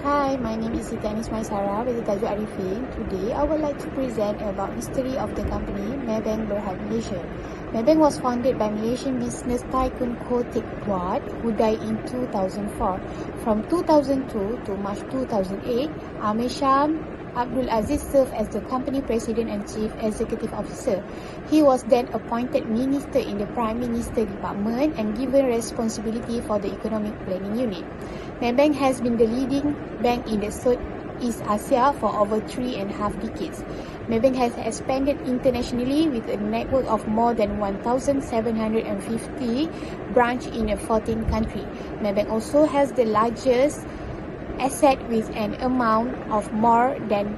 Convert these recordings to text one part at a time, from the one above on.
Hi, my name is Sita Anis Maisara with the Tajuk Arifin. Today, I would like to present about history of the company Maybank Berhad Malaysia. Maybank was founded by Malaysian business tycoon Koh Teck Puat, who died in 2004. From 2002 to March 2008, Amir Sham Abdul Aziz served as the company president and chief executive officer. He was then appointed minister in the Prime Minister Department and given responsibility for the economic planning unit. Maybank has been the leading bank in the Southeast Asia for over 3.5 decades. Maybank has expanded internationally with a network of more than 1,750 branches in 14 countries. Maybank also has the largest asset with an amount of more than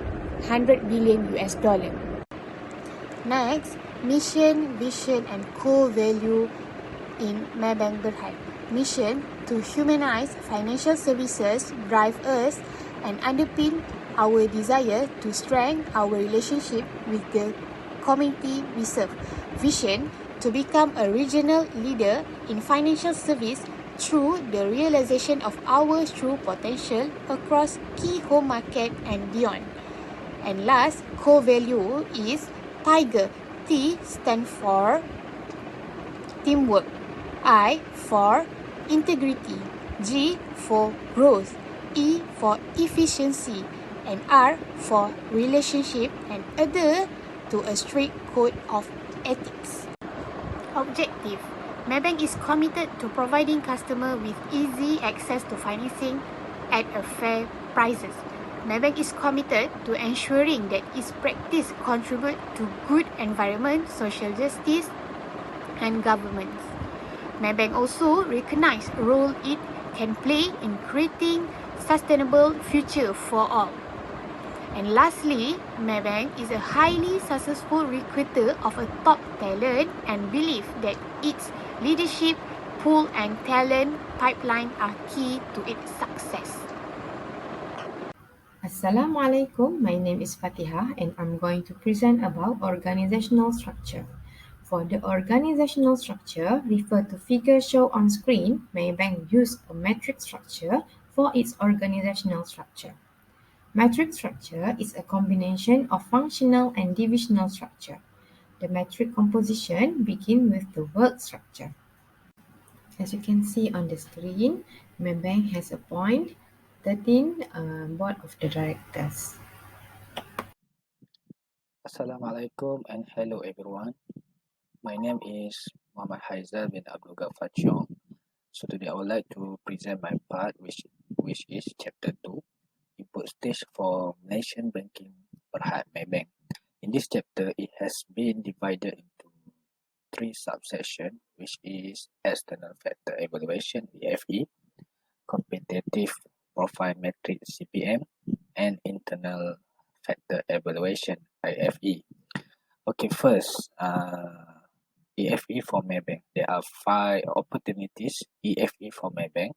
100 billion US dollar. Next, mission, vision and core value in Maybank Berhad. Mission: to humanize financial services, drive us and underpin our desire to strengthen our relationship with the community we serve. Vision: to become a regional leader in financial service through the realization of our true potential across key home market and beyond. And last, core value is Tiger. T stands for teamwork, I for integrity, G for growth, E for efficiency, and R for relationship, and adhere to a strict code of ethics. Objective: Maybank is committed to providing customers with easy access to financing at a fair prices. Maybank is committed to ensuring that its practice contribute to good environment, social justice, and governance. Maybank also recognize role it can play in creating sustainable future for all. And lastly, Maybank is a highly successful recruiter of a top talent and believe that its leadership pool and talent pipeline are key to its success. Assalamualaikum, my name is Fatiha and I'm going to present about organizational structure. For the organizational structure, refer to figure shown on screen. Maybank used a matrix structure for its organizational structure. Matrix structure is a combination of functional and divisional structure. The matrix composition begins with the work structure. As you can see on the screen, Maybank has appointed 13 board of the directors. Assalamualaikum and hello everyone. My name is Muhammad Haizal bin Abdul Ghaffar Chong. So today I would like to present my part which is chapter 2, input stage for Malaysian banking Berhad Maybank. In this chapter it has been divided into 3 subsections, which is external factor evaluation EFE, competitive profile matrix CPM, and internal factor evaluation IFE. Okay, first, EFE for Maybank. There are 5 opportunities EFE for Maybank.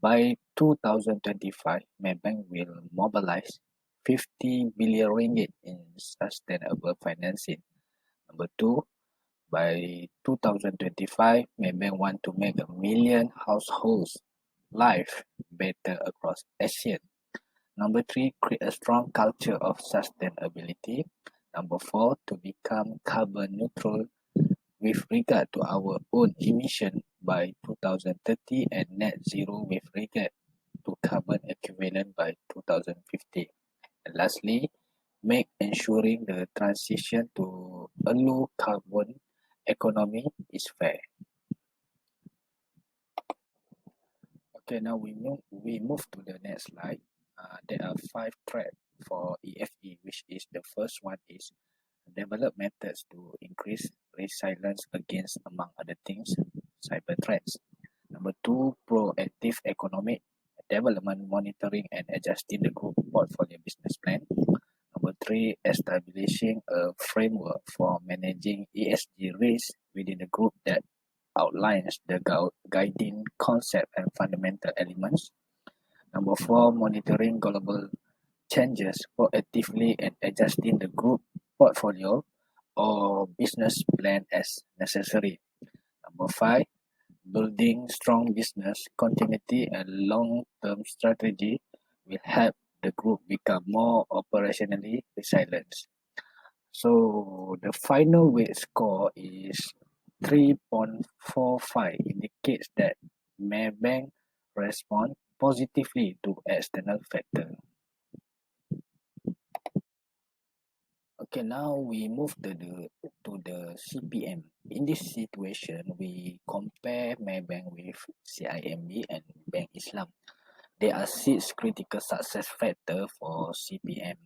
By 2025, Maybank will mobilize 50 billion ringgit in sustainable financing. Number 2, by 2025, Maybank want to make 1 million households life better across Asia. Number 3, create a strong culture of sustainability. Number 4, to become carbon neutral with regard to our own emission by 2030 and net zero with regard to carbon equivalent by 2050. And lastly, make ensuring the transition to a low carbon economy is fair. Okay, now we move to the next slide. There are 5 threats for EFE, which is the first one is develop methods to increase resilience against, among other things, cyber threats. Number 2, proactive economic development, monitoring and adjusting the group portfolio business plan. Number 3, establishing a framework for managing ESG risk within the group that outlines the guiding concept and fundamental elements. Number 4, monitoring global changes proactively and adjusting the group portfolio or business plan as necessary. Number 5, building strong business continuity and long-term strategy will help the group become more operationally resilient. So the final weight score is 3.45, indicates that Maybank respond positively to external factors. Okay, now we move to the CPM. In this situation, we compare Maybank with CIMB and Bank Islam. There are 6 critical success factors for CPM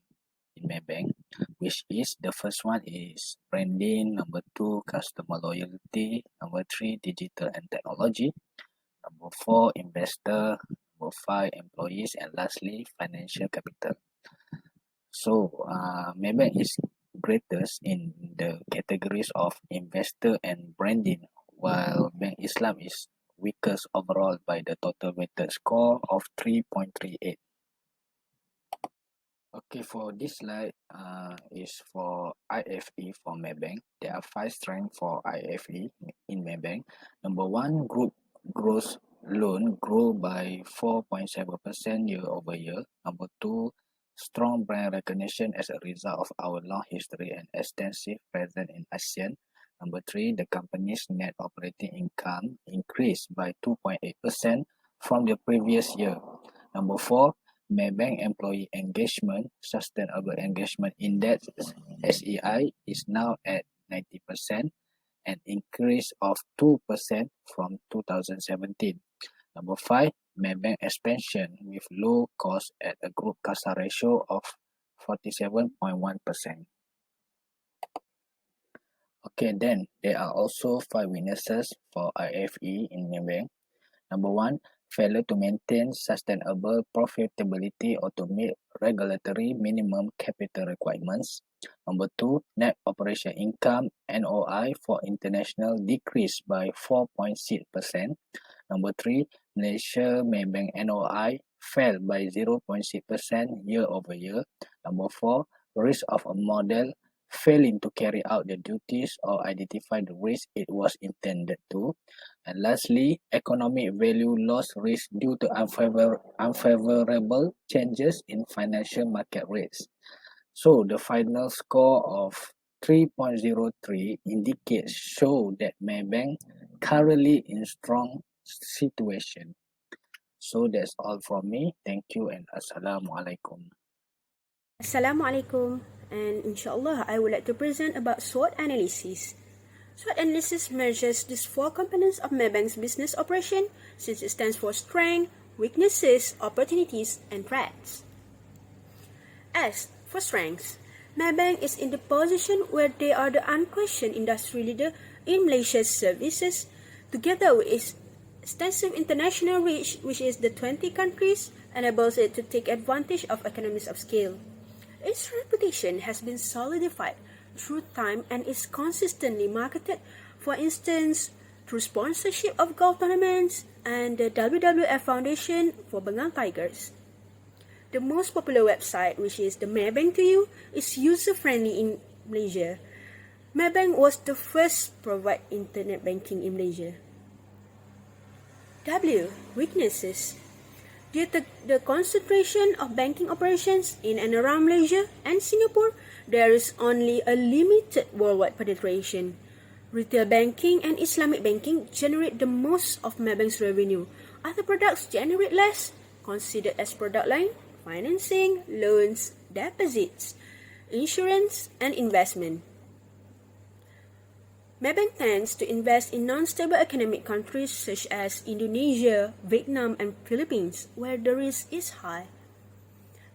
in Maybank, which is the first one is branding, number 2 customer loyalty, number 3 digital and technology, number 4 investor, number 5 employees, and lastly financial capital. So Maybank is greatest in the categories of investor and branding, while Bank Islam is weakest overall by the total weighted score of 3.38. Okay, for this slide is for IFE for Maybank. There are 5 strengths for IFE in Maybank. Number 1, group gross loan grew by 4.7% year over year. Number 2, strong brand recognition as a result of our long history and extensive presence in ASEAN. Number 3, the company's net operating income increased by 2.8% from the previous year. Number 4, Maybank Employee Engagement Sustainable Engagement Index (SEI) is now at 90%, an increase of 2% from 2017. Number 5, Maybank expansion with low cost at a group CASA ratio of 47.1%. Okay, then there are also 5 weaknesses for IFE in Maybank. Number 1, failure to maintain sustainable profitability or to meet regulatory minimum capital requirements. Number 2, net operation income (NOI) for international decreased by 4.6%. Number 3, Malaysia Maybank NOI fell by 0.6% year over year. Number 4, risk of a model failing to carry out the duties or identify the risk it was intended to. And lastly, economic value loss risk due to unfavorable changes in financial market rates. So the final score of 3.03 indicates show that Maybank currently in strong situation. So that's all from me. Thank you and Assalamualaikum. Assalamualaikum, and inshallah I would like to present about SWOT analysis. SWOT analysis measures these 4 components of Maybank's business operation since it stands for strength, weaknesses, opportunities, and threats. As for strengths, Maybank is in the position where they are the unquestioned industry leader in Malaysia's services, together with its extensive international reach, which is the 20 countries, enables it to take advantage of economies of scale. Its reputation has been solidified through time and is consistently marketed, for instance, through sponsorship of golf tournaments and the WWF Foundation for Bengal Tigers. The most popular website, which is the Maybank to You, is user-friendly in Malaysia. Maybank was the first to provide internet banking in Malaysia. W. Weaknesses. Due to the concentration of banking operations in and around Malaysia and Singapore, there is only a limited worldwide penetration. Retail banking and Islamic banking generate the most of Maybank's revenue. Other products generate less, considered as product line, financing, loans, deposits, insurance, and investment. Maybank tends to invest in non-stable economic countries such as Indonesia, Vietnam, and Philippines, where the risk is high.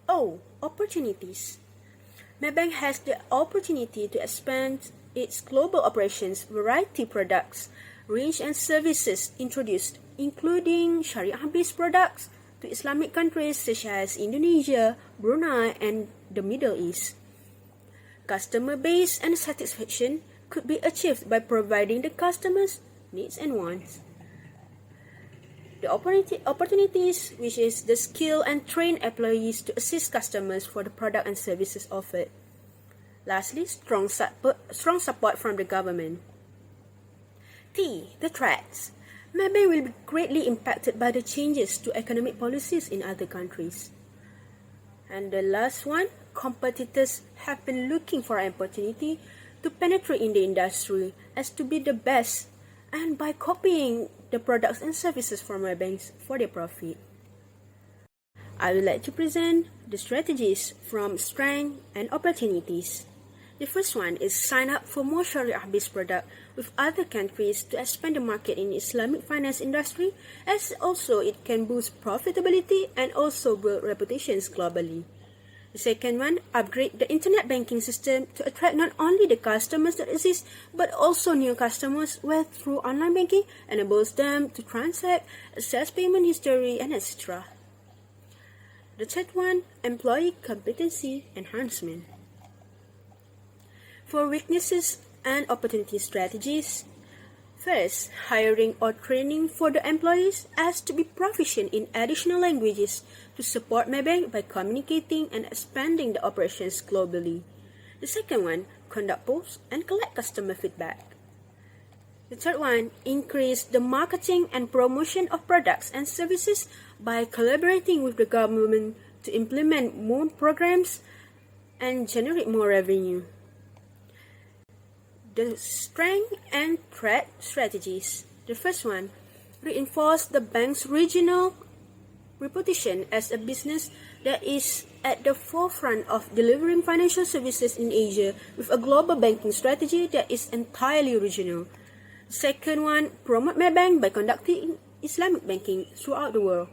O. Opportunities. Maybank has the opportunity to expand its global operations, variety products, range and services introduced, including Sharia-based products to Islamic countries such as Indonesia, Brunei, and the Middle East. Customer base and satisfaction could be achieved by providing the customers' needs and wants. The opportunities, which is the skill and trained employees to assist customers for the product and services offered. Lastly, strong support from the government. T. The threats. Maybank will be greatly impacted by the changes to economic policies in other countries. And the last one, competitors have been looking for an opportunity to penetrate in the industry as to be the best and by copying the products and services from my banks for their profit. I would like to present the strategies from strength and opportunities. The first one is sign up for more Sharia-based product with other countries to expand the market in Islamic finance industry, as also it can boost profitability and also build reputations globally. The second one, upgrade the internet banking system to attract not only the customers that exist, but also new customers where through online banking enables them to transact, access payment history, and etc. The third one, employee competency enhancement. For weaknesses and opportunity strategies, first, hiring or training for the employees has to be proficient in additional languages to support Maybank by communicating and expanding the operations globally. The second one, conduct polls and collect customer feedback. The third one, increase the marketing and promotion of products and services by collaborating with the government to implement more programs and generate more revenue. The strength and threat strategies. The first one, reinforce the bank's regional reputation as a business that is at the forefront of delivering financial services in Asia with a global banking strategy that is entirely regional. Second one, promote Maybank by conducting Islamic banking throughout the world.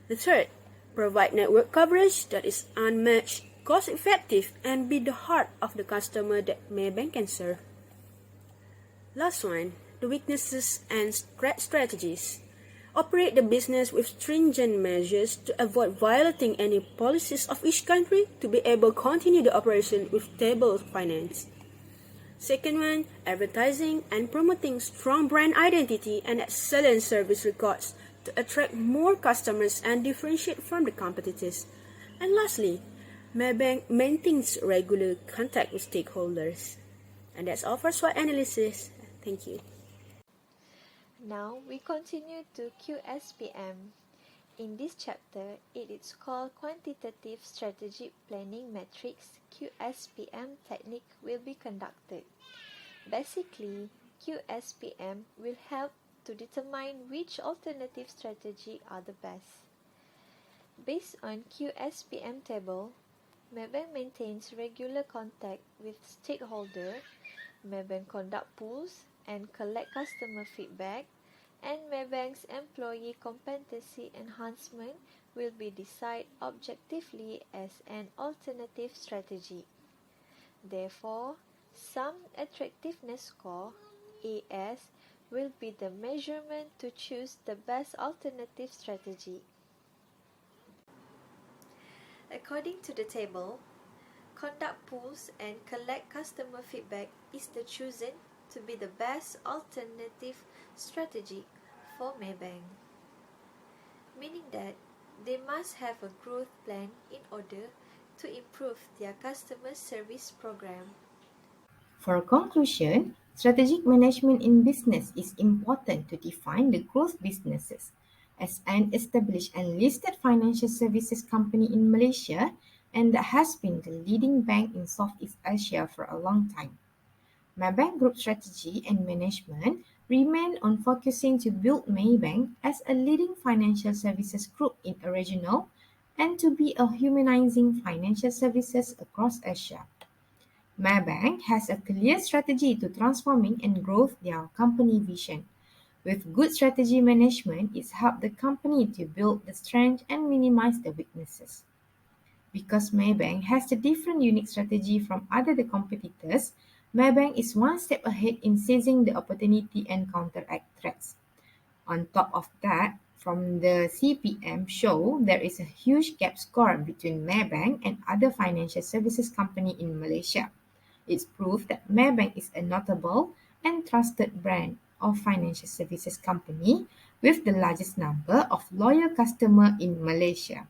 The third, provide network coverage that is unmatched, cost-effective, and be the heart of the customer that Maybank can serve. Last one, the weaknesses and threat strategies. Operate the business with stringent measures to avoid violating any policies of each country to be able to continue the operation with stable finance. Second one, advertising and promoting strong brand identity and excellent service records to attract more customers and differentiate from the competitors. And lastly, Maybank maintains regular contact with stakeholders. And that's all for SWOT analysis. Thank you. Now we continue to QSPM. In this chapter, it is called Quantitative Strategic Planning Matrix. QSPM technique will be conducted. Basically, QSPM will help to determine which alternative strategy are the best. Based on QSPM table, Maybank maintains regular contact with stakeholders. Maybank conduct polls and collect customer feedback, and Maybank's employee competency enhancement will be decided objectively as an alternative strategy. Therefore, Sum Attractiveness Score AS will be the measurement to choose the best alternative strategy. According to the table, conduct polls and collect customer feedback is the chosen to be the best alternative strategy for Maybank, meaning that they must have a growth plan in order to improve their customer service program. For conclusion, strategic management in business is important to define the growth businesses. As an established and listed financial services company in Malaysia, and that has been the leading bank in Southeast Asia for a long time, Maybank Group strategy and management remain on focusing to build Maybank as a leading financial services group in a regional and to be a humanizing financial services across Asia. Maybank has a clear strategy to transforming and growth their company vision. With good strategy management, it's helped the company to build the strength and minimize the weaknesses. Because Maybank has a different unique strategy from other competitors, Maybank is one step ahead in seizing the opportunity and counteract threats. On top of that, from the CPM show, there is a huge gap score between Maybank and other financial services company in Malaysia. It's proof that Maybank is a notable and trusted brand of financial services company with the largest number of loyal customers in Malaysia.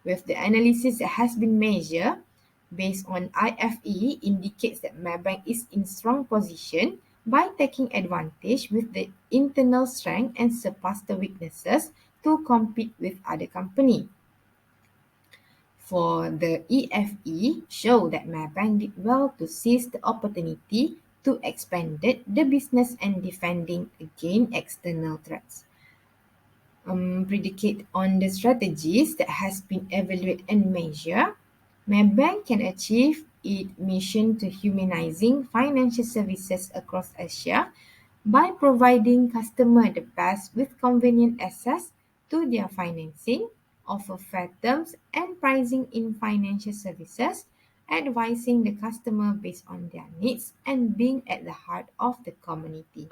With the analysis that has been measured based on IFE indicates that Maybank is in strong position by taking advantage with the internal strength and surpass the weaknesses to compete with other company. for the EFE show that Maybank did well to seize the opportunity to expand the business and defending against external threats. Predicate on the strategies that has been evaluated and measured, Maybank can achieve its mission to humanizing financial services across Asia by providing customers the best with convenient access to their financing, offer fair terms and pricing in financial services, advising the customer based on their needs, and being at the heart of the community.